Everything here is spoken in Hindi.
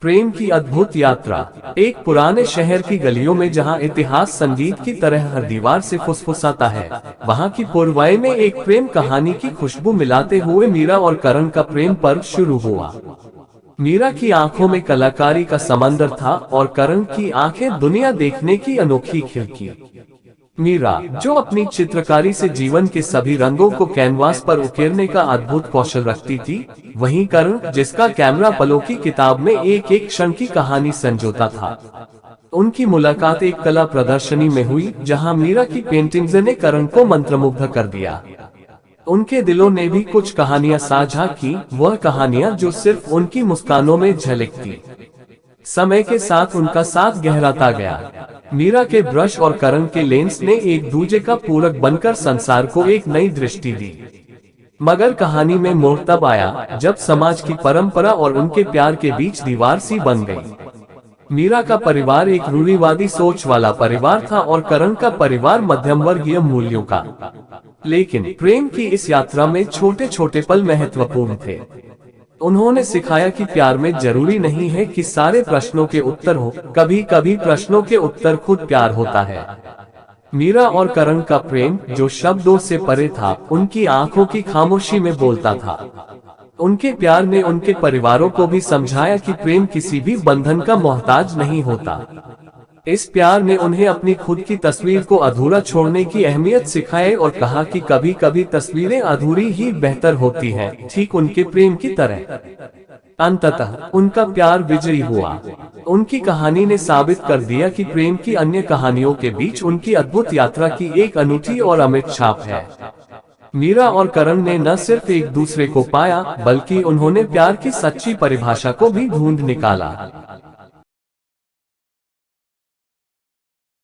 प्रेम की अद्भुत यात्रा। एक पुराने शहर की गलियों में जहां इतिहास संगीत की तरह हर दीवार से फुसफुसाता है, वहां की पुरवाई में एक प्रेम कहानी की खुशबू मिलाते हुए मीरा और करण का प्रेम पर्व शुरू हुआ। मीरा की आंखों में कलाकारी का समंदर था और करण की आंखें दुनिया देखने की अनोखी खिड़की। मीरा, जो अपनी चित्रकारी से जीवन के सभी रंगों को कैनवास पर उकेरने का अद्भुत कौशल रखती थी, वहीं करण, जिसका कैमरा पलों की किताब में एक एक क्षण की कहानी संजोता था। उनकी मुलाकात एक कला प्रदर्शनी में हुई, जहां मीरा की पेंटिंग्स ने करण को मंत्रमुग्ध कर दिया। उनके दिलों ने भी कुछ कहानियां साझा की, वह कहानियां जो सिर्फ उनकी मुस्कानों में झलकती। समय के साथ उनका साथ गहराता गया। मीरा के ब्रश और करण के लेंस ने एक दूजे का पूरक बनकर संसार को एक नई दृष्टि दी। मगर कहानी में मोड़ तब आया जब समाज की परंपरा और उनके प्यार के बीच दीवार सी बन गई। मीरा का परिवार एक रूढ़िवादी सोच वाला परिवार था और करण का परिवार मध्यम वर्गीय मूल्यों का। लेकिन प्रेम की इस यात्रा में छोटे छोटे पल महत्वपूर्ण थे। उन्होंने सिखाया कि प्यार में जरूरी नहीं है कि सारे प्रश्नों के उत्तर हो, कभी कभी प्रश्नों के उत्तर खुद प्यार होता है। मीरा और करण का प्रेम, जो शब्दों से परे था, उनकी आंखों की खामोशी में बोलता था। उनके प्यार ने उनके परिवारों को भी समझाया कि प्रेम किसी भी बंधन का मोहताज नहीं होता। इस प्यार ने उन्हें अपनी खुद की तस्वीर को अधूरा छोड़ने की अहमियत सिखाई और कहा कि कभी कभी तस्वीरें अधूरी ही बेहतर होती हैं, ठीक उनके प्रेम की तरह। अंततः उनका प्यार विजयी हुआ। उनकी कहानी ने साबित कर दिया कि प्रेम की अन्य कहानियों के बीच उनकी अद्भुत यात्रा की एक अनूठी और अमिट छाप है। मीरा और करण ने न सिर्फ एक दूसरे को पाया, बल्कि उन्होंने प्यार की सच्ची परिभाषा को भी ढूंढ निकाला।